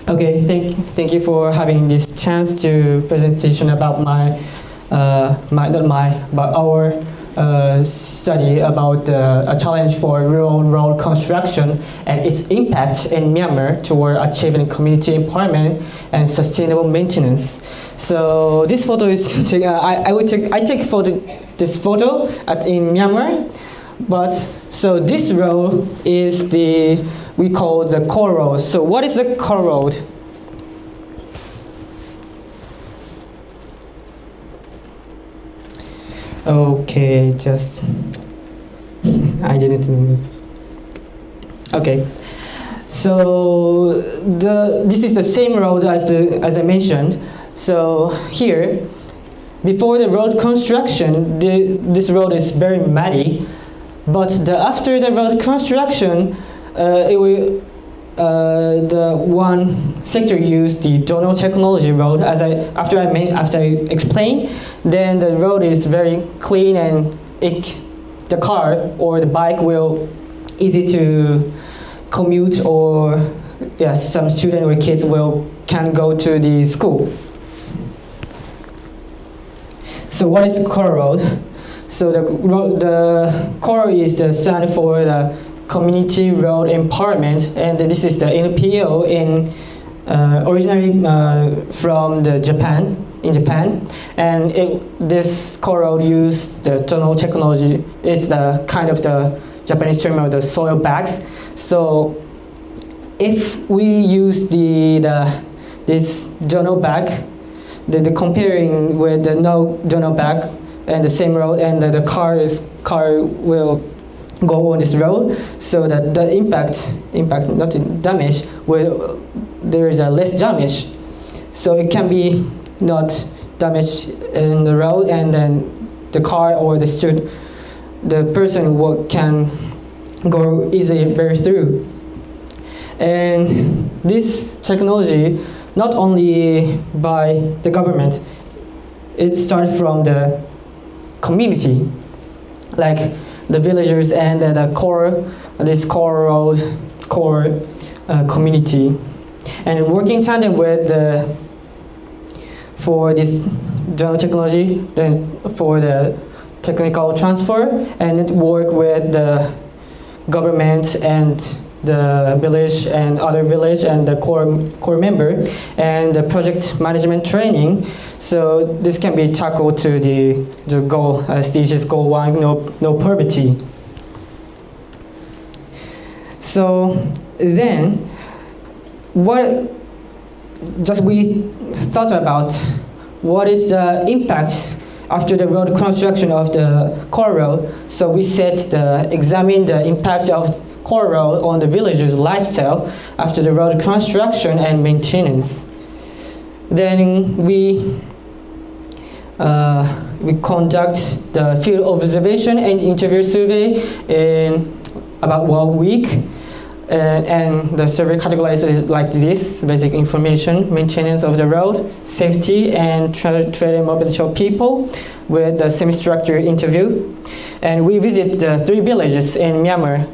Okay, thank you for having this chance to presentation about but our study about a challenge for rural road construction and its impact in Myanmar toward achieving community empowerment and sustainable maintenance. So this photo is I take this photo in Myanmar, but so this road is we call the core road. So what is the core road? Okay, just I didn't move. Okay, so this is the same road as I mentioned. So here, before the road construction, this road is very muddy, but after the road construction, the one sector used the Do-Nou technology road. After I explained, then the road is very clean and the car or the bike will easy to commute, or some student or kids can go to the school. So what is core road? So the core is the stand for the community road empowerment, and this is the NPO originally from Japan, and this core road used the Do-Nou technology. It's the kind of the Japanese term of the soil bags. So if we use this Do-Nou bag, the comparing with the no Do-Nou bag and the same road, and the car will go on this road, so that the impact not damage, there is a less damage, so it can be not damaged in the road, and then the car or the person can go easily very through. And this technology not only by the government, it started from the community, like the villagers and this core road community, and working tandem with for this Do-Nou technology, then for the technical transfer, and it work with the government and the village and other village and the core member and the project management training. So this can be tackled to the goal, stages goal 1, no poverty. So then we thought about what is the impact after the road construction of the core road. So we examine the impact of core road on the villagers' lifestyle after the road construction and maintenance. Then we conduct the field observation and interview survey in about 1 week, and the survey categorized like this: basic information, maintenance of the road, safety, and trade and mobility of people, with the semi-structured interview. And we visit the 3 villages in Myanmar,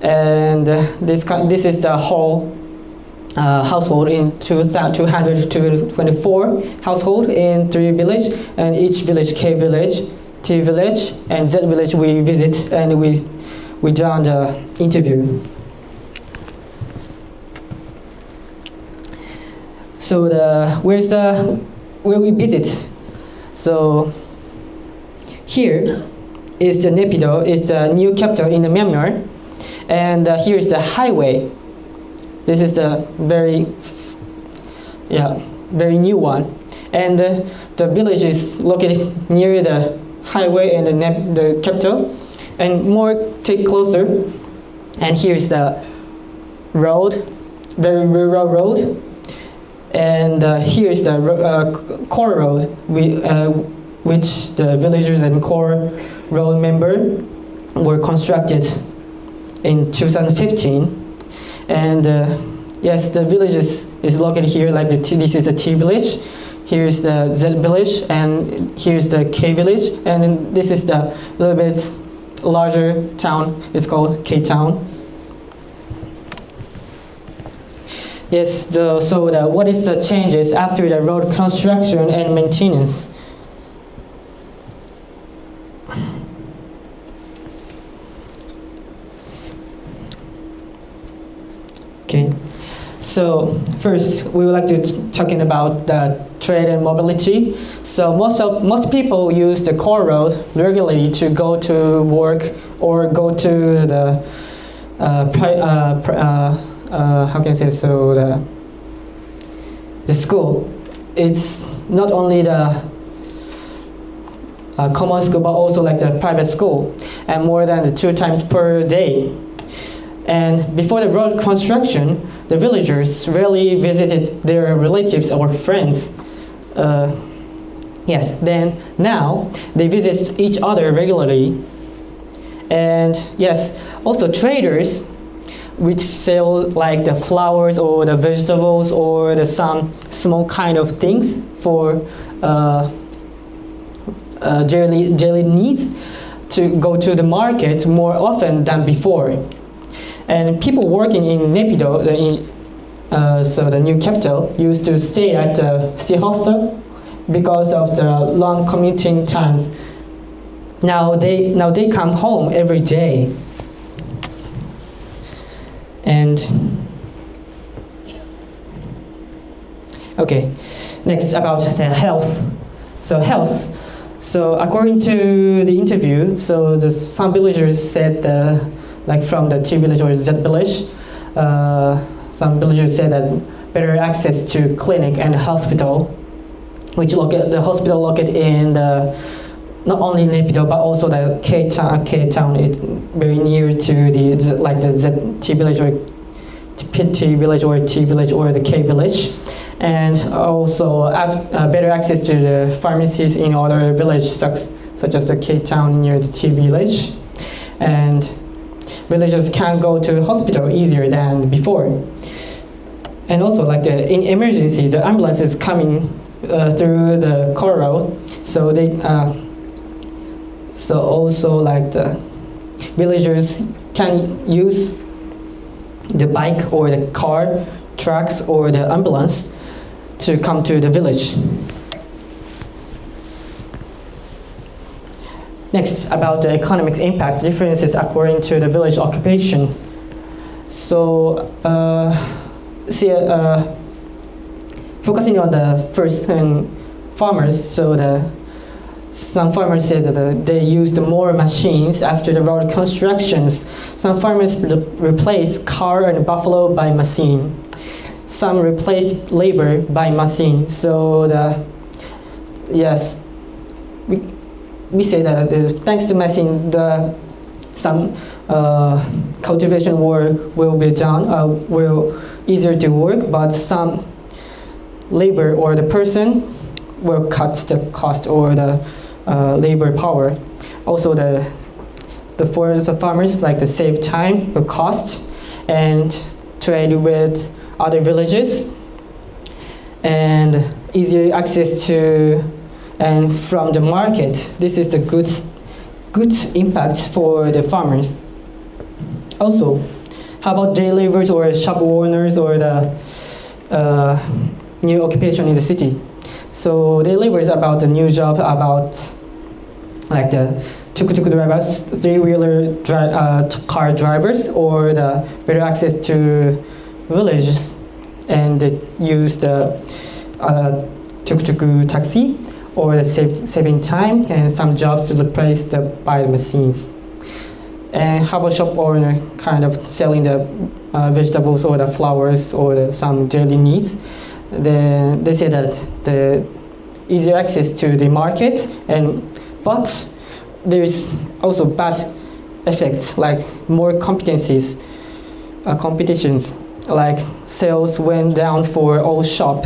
and this is the whole household in 224 household in 3 villages, and each village, K village, T village, and Z village we visit, and we done the interview. So where we visit? So here is the Naypyidaw, is the new capital in Myanmar, and here is the highway. This is the very new one, and the village is located near the highway and the capital, and take closer, and here is the road, very rural road, and here is the core road, which the villagers and core road member were constructed in 2015. And yes, the village is located here, like this is the T village, here is the Z village, and here's the K village, and then this is the little bit larger town, it's called K town. Yes, what is the changes after the road construction and maintenance? Okay, so first we would like to talking about the trade and mobility. So most people use the core road regularly to go to work or go to the how can I say, so the school. It's not only the common school but also like the private school, and more than 2 times per day. And before the road construction, the villagers rarely visited their relatives or friends. Yes, then now they visit each other regularly. And yes, also traders which sell like the flowers or the vegetables or some small kind of things for daily needs to go to the market more often than before. And people working in Naypyidaw, so the new capital, used to stay at the city hostel because of the long commuting times. Now they come home every day. And okay, next about the health. So health. So according to the interview, so some villagers said like from the T village or Z village, some villagers said that better access to clinic and hospital, which the hospital located in the not only Naypyidaw but also the K town. It's very near to the Z T village or T village or T village or the K village, and also better access to the pharmacies in other villages such as the K town near the T village, and villagers can go to hospital easier than before. And also like in emergency, the ambulance is coming through the core road, so they so also like the villagers can use the bike or the car, trucks or the ambulance to come to the village. Next, about the economic impact differences according to the village occupation. So, focusing on the first farmers, so some farmers said that they used more machines after the road constructions. Some farmers replaced car and buffalo by machine. Some replaced labor by machine. So yes, we say that thanks to machine, some cultivation work will be done, will easier to work, but some labor or the person will cut the cost or the labor power. Also for the farmers, like the save time or cost and trade with other villages and easier access to and from the market. This is the good impact for the farmers. Also, how about day laborers or shop owners or the new occupation in the city? So day labor is about the new job, about like the tuk-tuk drivers, three-wheeler car drivers, or the better access to villages and use the tuk-tuk taxi, or the saving time and some jobs to replace by the machines. And how about shop owner kind of selling the vegetables or the flowers or some daily needs? They say that the easier access to the market, but there's also bad effects like more competitions, like sales went down for all shop.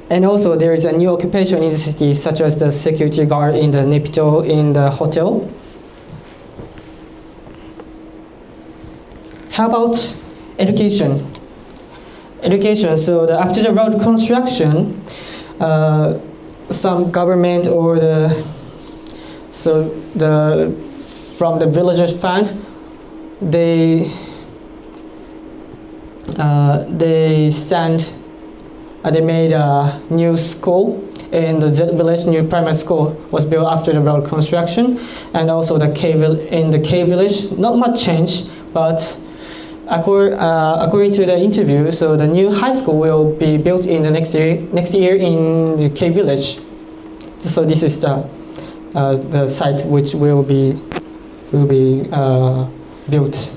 And also there is a new occupation in the city, such as the security guard in the Naypyidaw in the hotel. How about education? So after the road construction, some government or from the villagers fund, they they made a new school in the Z village. New primary school was built after the road construction, and also in the K village, not much change, but according to the interview, so the new high school will be built in the next year in the K village. So this is the site which will be built,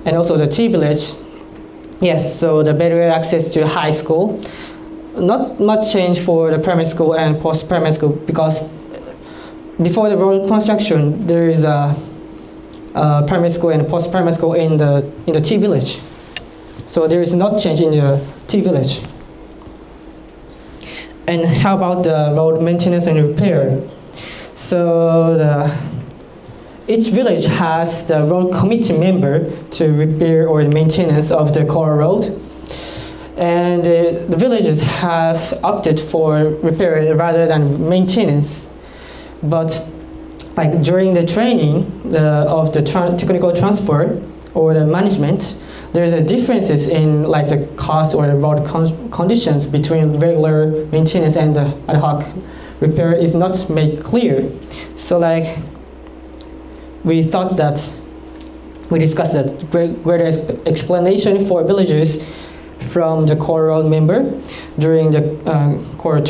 and also the T village. Yes, so the better access to high school. Not much change for the primary school and post-primary school, because before the road construction, there is a primary school and post-primary school in the T village. So there is not change in the T village. And how about the road maintenance and repair? So each village has the road committee member to repair or maintenance of the core road. And the villages have opted for repair rather than maintenance. But like during the training of the technical transfer or the management, there's a differences in like the cost or the road conditions between regular maintenance and the ad hoc repair is not made clear. So like we discussed that greater explanation for villagers from the core road member during the core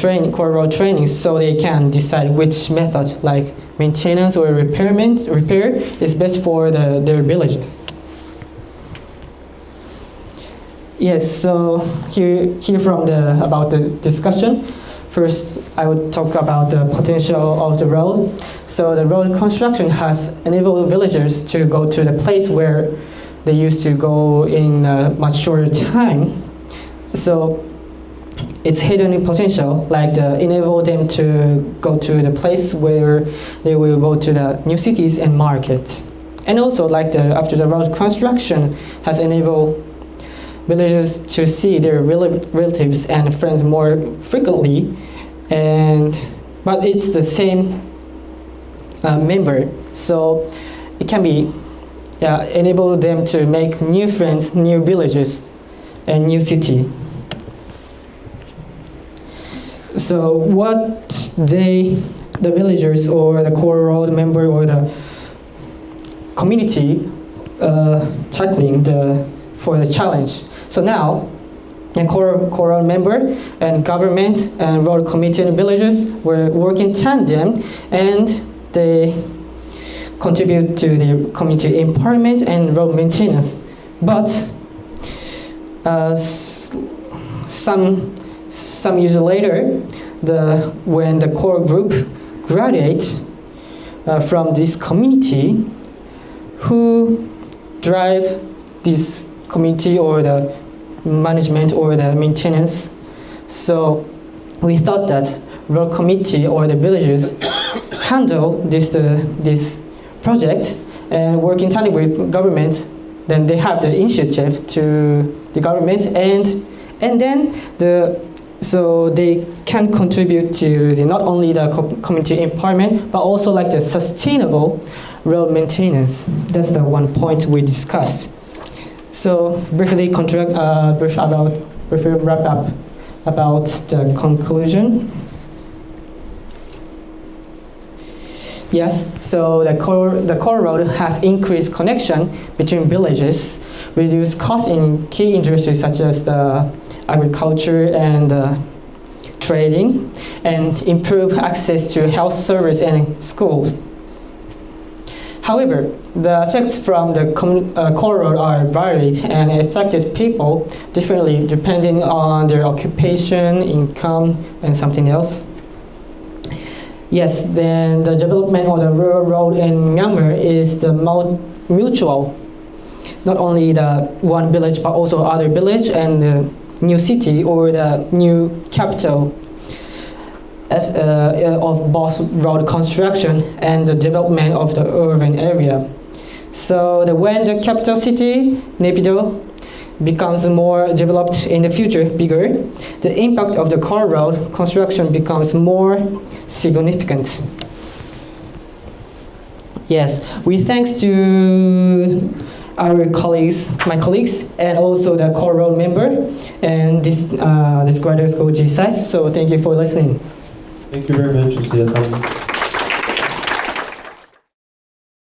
road training, so they can decide which method, like maintenance or repair is best for their villages. Yes, so here from about the discussion. First, I would talk about the potential of the road. So the road construction has enabled villagers to go to the place where they used to go in a much shorter time. So it's hidden potential, like enable them to go to the place where they will go to the new cities and markets. And also like after the road construction has enabled villagers to see their relatives and friends more frequently, but it's the same member, so it can be enable them to make new friends, new villages, and new city. So what the villagers or the core road member or the community tackling for the challenge. So now, a core road member and government and road committee and villagers were working tandem, and they contribute to the community empowerment and road maintenance. But some years later, when the core group graduates from this community, who drive this community or the management or the maintenance. So we thought that road committee or the villagers handle this project and work in tandem with government. Then they have the initiative to the government, and then so they can contribute to not only the community empowerment but also like the sustainable road maintenance. That's the one point we discussed. So briefly wrap up about the conclusion. Yes, so the core road has increased connection between villages, reduced costs in key industries such as the agriculture and trading, and improve access to health service and schools. However, the effects from the core road are varied and affected people differently depending on their occupation, income, and something else. Yes, then the development of the rural road in Myanmar is the mutual. Not only the one village, but also other village and the new city or the new capital of both road construction and the development of the urban area. So when the capital city, Naypyidaw, becomes more developed in the future, bigger, the impact of the core road construction becomes more significant. Yes, we thanks to our colleagues, my colleagues, and also the core role member, and this graduate school GSAIS. So thank you for listening. Thank you very much, Tsuchida-san.